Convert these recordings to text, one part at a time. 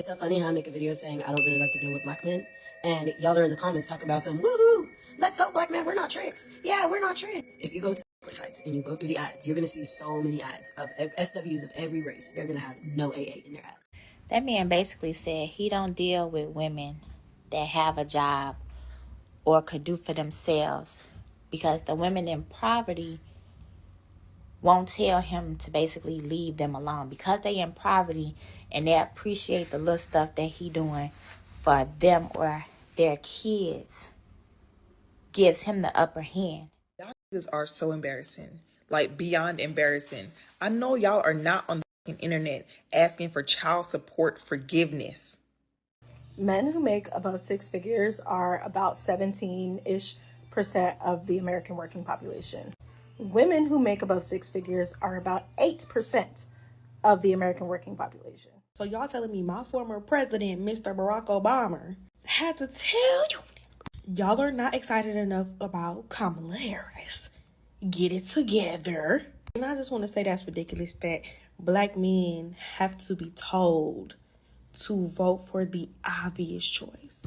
It's so funny how I make a video saying I don't really like to deal with black men, and y'all are in the comments talking about some woohoo, let's go black men, we're not tricks. Yeah, we're not tricks. If you go to sites and you go through the ads, you're gonna see so many ads of SWs of every race. They're gonna have no AA in their ad. That man basically said he don't deal with women that have a job or could do for themselves because the women in poverty won't tell him to basically leave them alone because they in poverty and they appreciate the little stuff that he doing for them or their kids gives him the upper hand. Y'all niggas are so embarrassing, like beyond embarrassing. I know y'all are not on the internet asking for child support forgiveness. Men who make above six figures are about 17-ish% of the American working population. Women who make above six figures are about 8% of the American working population. So y'all telling me my former president, Mr. Barack Obama, had to tell you y'all are not excited enough about Kamala Harris. Get it together. And I just want to say that's ridiculous that black men have to be told to vote for the obvious choice.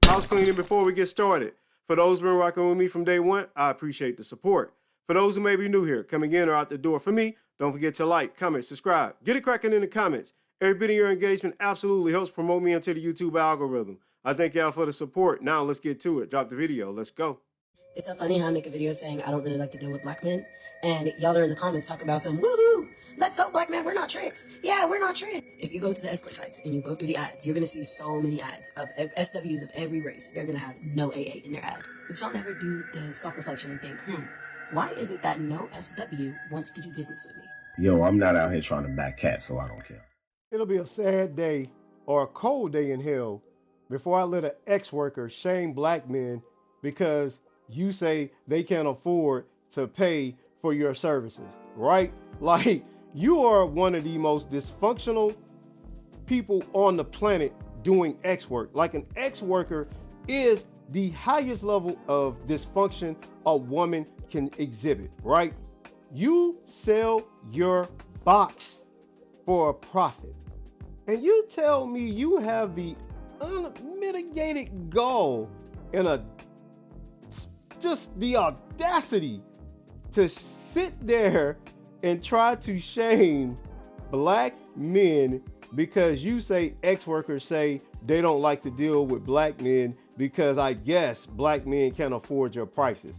House cleaning before we get started. For those who've been rocking with me from day one, I appreciate the support. For those who may be new here, coming in or out the door, for me, don't forget to like, comment, subscribe. Get it cracking in the comments. Every bit of your engagement absolutely helps promote me into the YouTube algorithm. I thank y'all for the support. Now let's get to it. Drop the video. Let's go. It's so funny how I make a video saying I don't really like to deal with black men, and y'all are in the comments talking about some woohoo, let's go black men, we're not tricks. Yeah, we're not tricks. If you go to the escort sites and you go through the ads, you're gonna see so many ads of SWs of every race. They're gonna have no AA in their ad. But y'all never do the self-reflection and think, why is it that no SW wants to do business with me? Yo, I'm not out here trying to back cat, so I don't care. It'll be a sad day or a cold day in hell before I let an ex-worker shame black men because you say they can't afford to pay for your services, right? Like, you are one of the most dysfunctional people on the planet doing X work. Like, an X worker is the highest level of dysfunction a woman can exhibit, right? You sell your box for a profit. And you tell me you have the unmitigated gall and just the audacity to sit there and try to shame black men because you say ex-workers say they don't like to deal with black men because I guess black men can't afford your prices.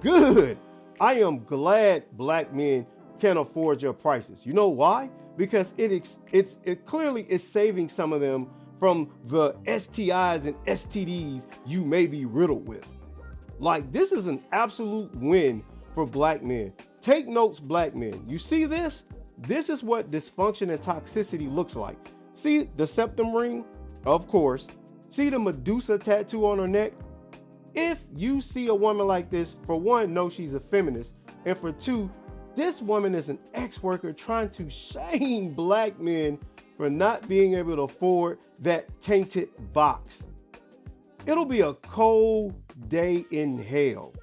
Good. I am glad black men can't afford your prices. You know why? Because it clearly is saving some of them from the STIs and STDs you may be riddled with. Like, this is an absolute win for black men. Take notes, black men. You see this? This is what dysfunction and toxicity looks like. See the septum ring? Of course. See the Medusa tattoo on her neck? If you see a woman like this, for one, know she's a feminist. And for two, this woman is an ex-worker trying to shame black men for not being able to afford that tainted box. It'll be a cold day in hell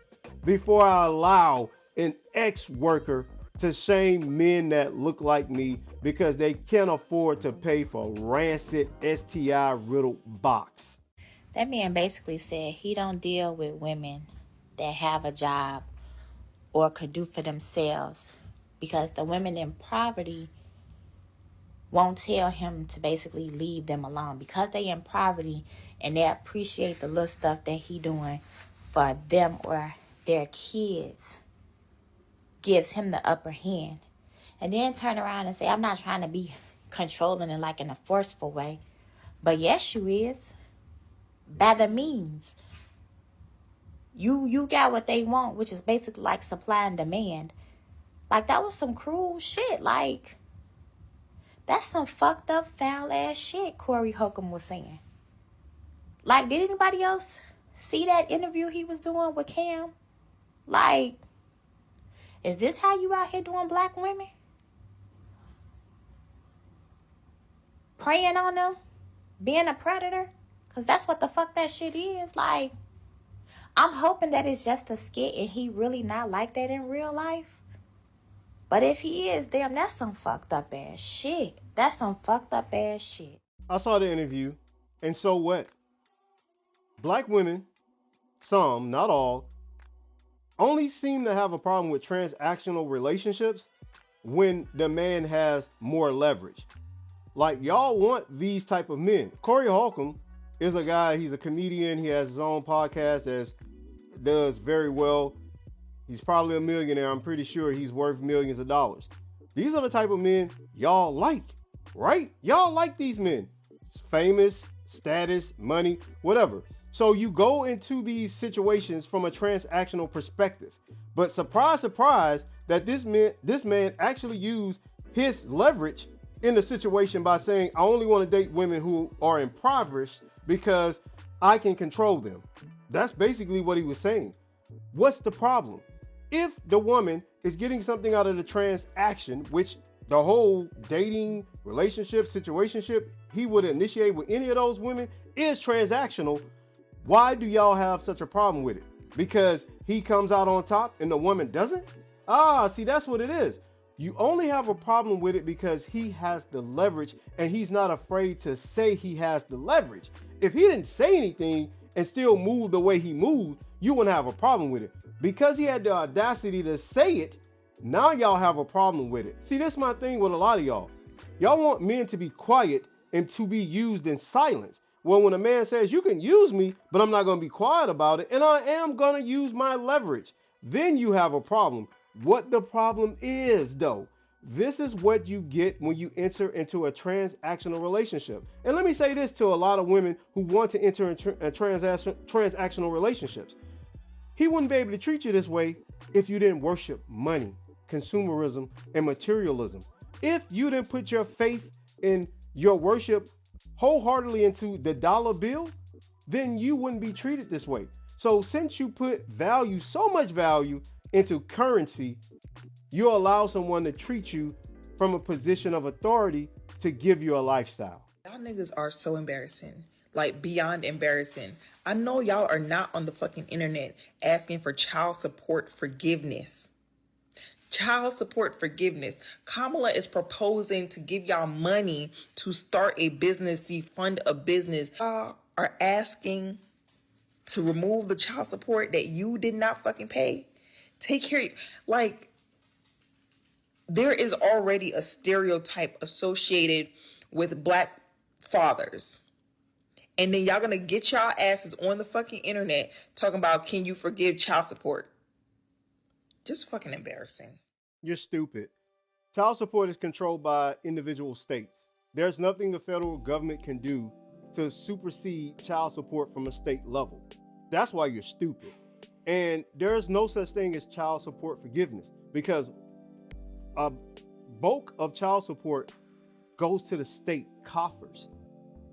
before I allow an ex-worker to shame men that look like me because they can't afford to pay for rancid STI riddled box. That man basically said he don't deal with women that have a job or could do for themselves because the women in poverty won't tell him to basically leave them alone because they in poverty and they appreciate the little stuff that he doing for them or their kids gives him the upper hand. And then turn around and say, I'm not trying to be controlling and like in a forceful way. But yes, you is. By the means. You got what they want, which is basically like supply and demand. Like, that was some cruel shit. Like, that's some fucked up, foul ass shit Corey Holcomb was saying. Like, did anybody else see that interview he was doing with Cam? Like, is this how you out here doing black women? Preying on them? Being a predator? Because that's what the fuck that shit is. Like, I'm hoping that it's just a skit and he really not like that in real life. But if he is, damn, that's some fucked up ass shit. That's some fucked up ass shit. I saw the interview, and so what? Black women, some, not all, only seem to have a problem with transactional relationships when the man has more leverage. Like, y'all want these type of men. Corey Holcomb is a guy, he's a comedian, he has his own podcast that does very well. He's probably a millionaire. I'm pretty sure he's worth millions of dollars. These are the type of men y'all like, right? Y'all like these men. Famous, status, money, whatever. So you go into these situations from a transactional perspective. But surprise, surprise, that this man actually used his leverage in the situation by saying, I only want to date women who are impoverished because I can control them. That's basically what he was saying. What's the problem? If the woman is getting something out of the transaction, which the whole dating, relationship, situationship he would initiate with any of those women is transactional, why do y'all have such a problem with it? Because he comes out on top and the woman doesn't? See, that's what it is. You only have a problem with it because he has the leverage and he's not afraid to say he has the leverage. If he didn't say anything and still move the way he moved, you wouldn't have a problem with it. Because he had the audacity to say it, now y'all have a problem with it. See, this is my thing with a lot of y'all. Y'all want men to be quiet and to be used in silence. Well, when a man says, you can use me, but I'm not going to be quiet about it, and I am going to use my leverage, then you have a problem. What the problem is, though, this is what you get when you enter into a transactional relationship. And let me say this to a lot of women who want to enter into transactional relationships. He wouldn't be able to treat you this way if you didn't worship money, consumerism, and materialism. If you didn't put your faith in your worship wholeheartedly into the dollar bill, then you wouldn't be treated this way. So since you put value, so much value into currency, you allow someone to treat you from a position of authority to give you a lifestyle. Y'all niggas are so embarrassing. Like, beyond embarrassing. I know y'all are not on the fucking internet asking for child support forgiveness. Child support forgiveness. Kamala is proposing to give y'all money to start a business, to fund a business. Y'all are asking to remove the child support that you did not fucking pay. Take care. Like, there is already a stereotype associated with black fathers. And then y'all gonna get y'all asses on the fucking internet talking about, can you forgive child support? Just fucking embarrassing. You're stupid. Child support is controlled by individual states. There's nothing the federal government can do to supersede child support from a state level. That's why you're stupid. And there's no such thing as child support forgiveness, because a bulk of child support goes to the state coffers,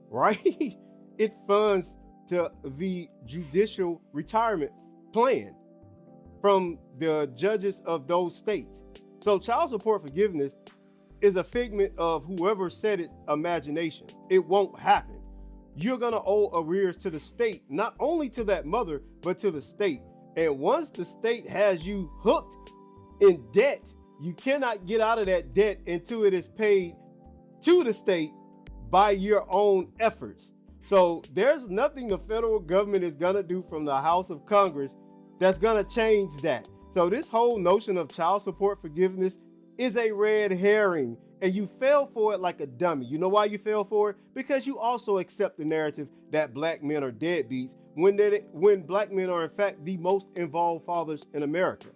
right? It funds to the judicial retirement plan from the judges of those states. So child support forgiveness is a figment of whoever said it imagination. It won't happen. You're gonna owe arrears to the state, not only to that mother, but to the state. And once the state has you hooked in debt, you cannot get out of that debt until it is paid to the state by your own efforts. So there's nothing the federal government is gonna do from the House of Congress that's gonna change that. So this whole notion of child support forgiveness is a red herring, and you fell for it like a dummy. You know why you fell for it? Because you also accept the narrative that black men are deadbeats when black men are in fact the most involved fathers in America,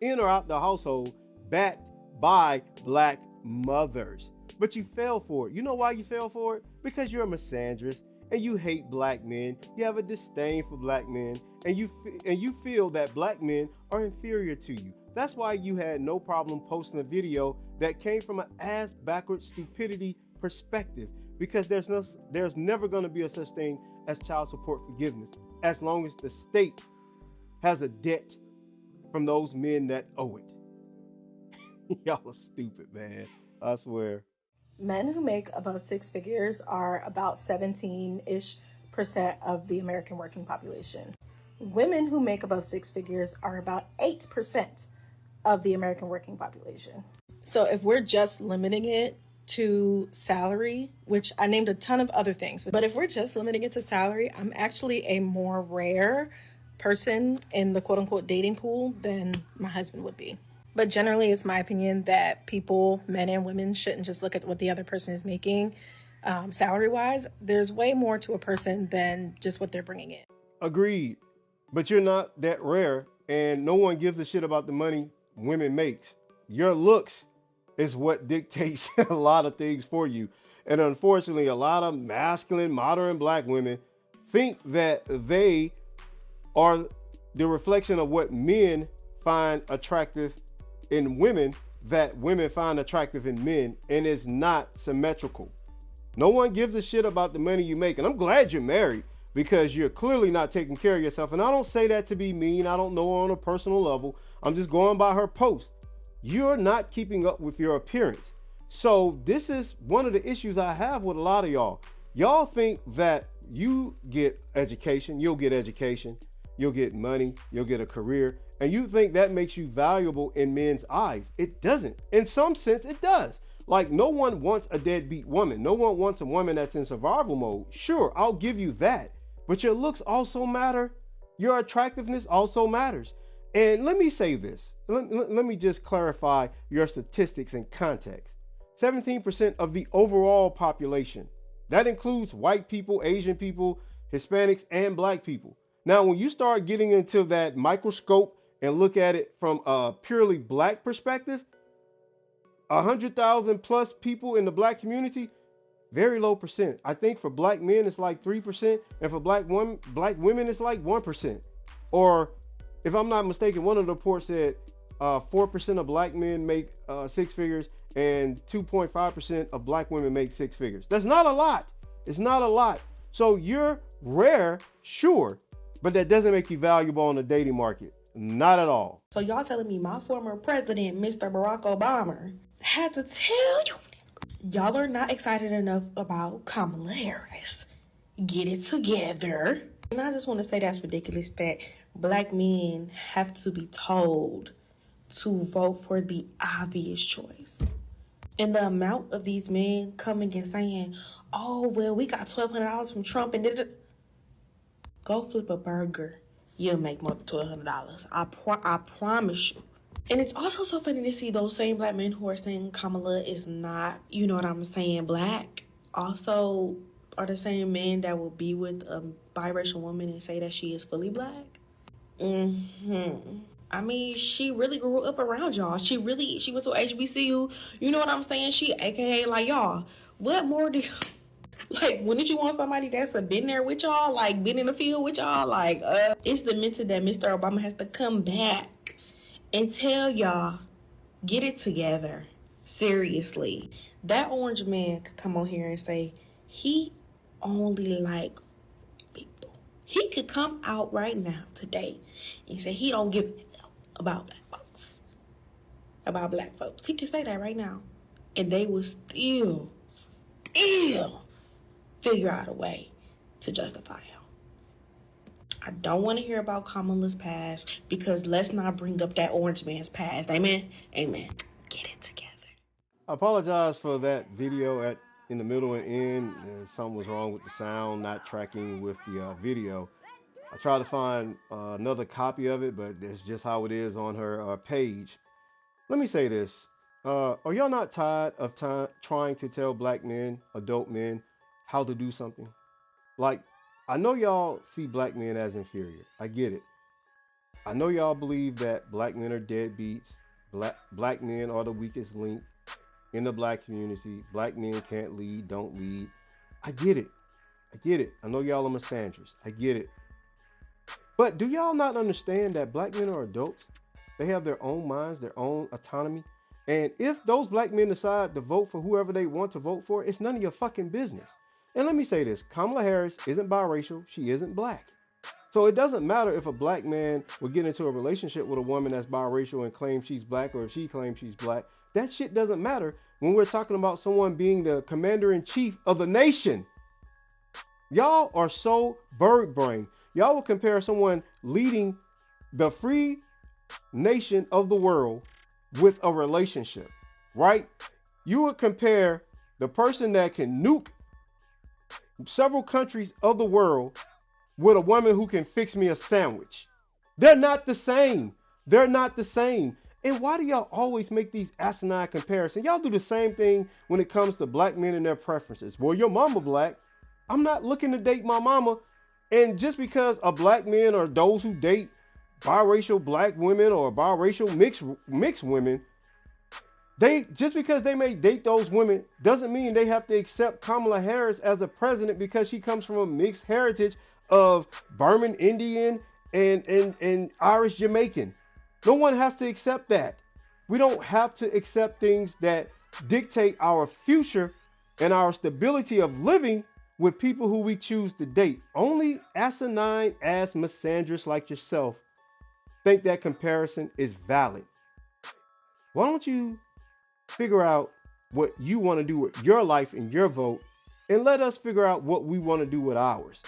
in or out the household, backed by black mothers. But you fell for it. You know why you fell for it? Because you're a misandrist and you hate black men. You have a disdain for black men, and you feel that black men are inferior to you. That's why you had no problem posting a video that came from an ass backwards stupidity perspective, because there's never going to be a such thing as child support forgiveness as long as the state has a debt from those men that owe it. Y'all are stupid, man. I swear. Men who make above six figures are about 17-ish% of the American working population. Women who make above six figures are about 8% of the American working population. So if we're just limiting it to salary, which I named a ton of other things, but if we're just limiting it to salary, I'm actually a more rare person in the quote unquote dating pool than my husband would be. But generally, it's my opinion that people, men and women, shouldn't just look at what the other person is making salary wise. There's way more to a person than just what they're bringing in. Agreed. But you're not that rare, and no one gives a shit about the money women makes. Your looks is what dictates a lot of things for you. And unfortunately, a lot of masculine, modern black women think that they are the reflection of what men find attractive in women, that women find attractive in men, and it's not symmetrical. No one gives a shit about the money you make. And I'm glad you're married, because you're clearly not taking care of yourself. And I don't say that to be mean. I don't know her on a personal level. I'm just going by her post. You're not keeping up with your appearance. So this is one of the issues I have with a lot of y'all. Y'all think that you get education, you'll get money, you'll get a career, and you think that makes you valuable in men's eyes. It doesn't. In some sense, it does. Like, no one wants a deadbeat woman. No one wants a woman that's in survival mode. Sure, I'll give you that. But your looks also matter. Your attractiveness also matters. And let me say this. Let me just clarify your statistics and context. 17% of the overall population. That includes white people, Asian people, Hispanics, and black people. Now, when you start getting into that microscope and look at it from a purely black perspective, 100,000 plus people in the black community, very low percent. I think for black men, it's like 3%. And for black women, it's like 1%. Or if I'm not mistaken, one of the reports said 4% of black men make six figures and 2.5% of black women make six figures. That's not a lot. It's not a lot. So you're rare, sure, but that doesn't make you valuable on the dating market. Not at all. So y'all telling me my former president, Mr. Barack Obama, had to tell you y'all are not excited enough about Kamala Harris. Get it together. And I just want to say that's ridiculous that black men have to be told to vote for the obvious choice. And the amount of these men coming and saying, oh, well, we got $1,200 from Trump and did it. Go flip a burger. You'll make more than $1,200. I promise you. And it's also so funny to see those same black men who are saying Kamala is not, you know what I'm saying, black, also are the same men that will be with a biracial woman and say that she is fully black. I mean, she really grew up around y'all. She went to HBCU. You know what I'm saying? She AKA like y'all. What more do you... Like, wouldn't you want somebody that's been there with y'all? Like, been in the field with y'all? Like, it's demented that Mr. Obama has to come back and tell y'all, get it together. Seriously. That orange man could come on here and say, he only like people. He could come out right now, today, and say he don't give a damn about black folks. About black folks. He could say that right now. And they will still figure out a way to justify him. I don't want to hear about Kamala's past, because let's not bring up that orange man's past. Amen? Amen. Get it together. I apologize for that video in the middle and end. Something was wrong with the sound, not tracking with the video. I tried to find another copy of it, but that's just how it is on her page. Let me say this. Are y'all not tired of trying to tell black men, adult men, how to do something? Like, I know y'all see black men as inferior. I get it. I know y'all believe that black men are deadbeats. Black men are the weakest link in the black community. Black men can't lead, don't lead. I get it. I know y'all are misandrous. I get it. But do y'all not understand that black men are adults? They have their own minds, their own autonomy. And if those black men decide to vote for whoever they want to vote for, it's none of your fucking business. And let me say this, Kamala Harris isn't biracial, she isn't black. So it doesn't matter if a black man would get into a relationship with a woman that's biracial and claim she's black, or if she claims she's black. That shit doesn't matter when we're talking about someone being the commander-in-chief of the nation. Y'all are so bird brain. Y'all will compare someone leading the free nation of the world with a relationship. right? You would compare the person that can nuke several countries of the world with a woman who can fix me a sandwich. They're not the same. They're not the same. And why do y'all always make these asinine comparisons? Y'all do the same thing when it comes to black men and their preferences. Well, your mama black. I'm not looking to date my mama. And just because a black man or those who date biracial black women or biracial mixed women, just because they may date those women doesn't mean they have to accept Kamala Harris as a president because she comes from a mixed heritage of Burman Indian and Irish Jamaican. No one has to accept that. We don't have to accept things that dictate our future and our stability of living with people who we choose to date. Only asinine ass misandrists like yourself think that comparison is valid. Why don't you figure out what you want to do with your life and your vote, and let us figure out what we want to do with ours.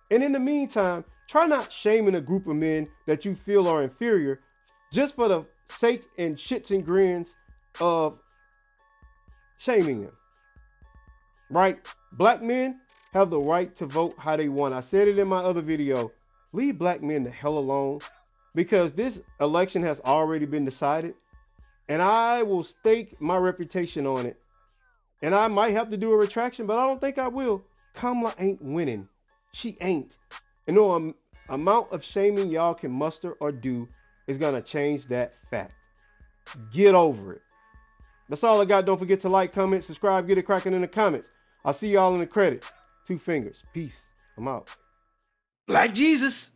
And in the meantime, try not shaming a group of men that you feel are inferior just for the sake and shits and grins of shaming them. Right? Black men have the right to vote how they want. I said it in my other video. Leave black men the hell alone, because this election has already been decided, and I will stake my reputation on it. And I might have to do a retraction, but I don't think I will. Kamala ain't winning. She ain't. And no amount of shaming y'all can muster or do is going to change that fact. Get over it. That's all I got. Don't forget to like, comment, subscribe, get it cracking in the comments. I'll see y'all in the credits. 2 fingers. Peace. I'm out. Like Jesus.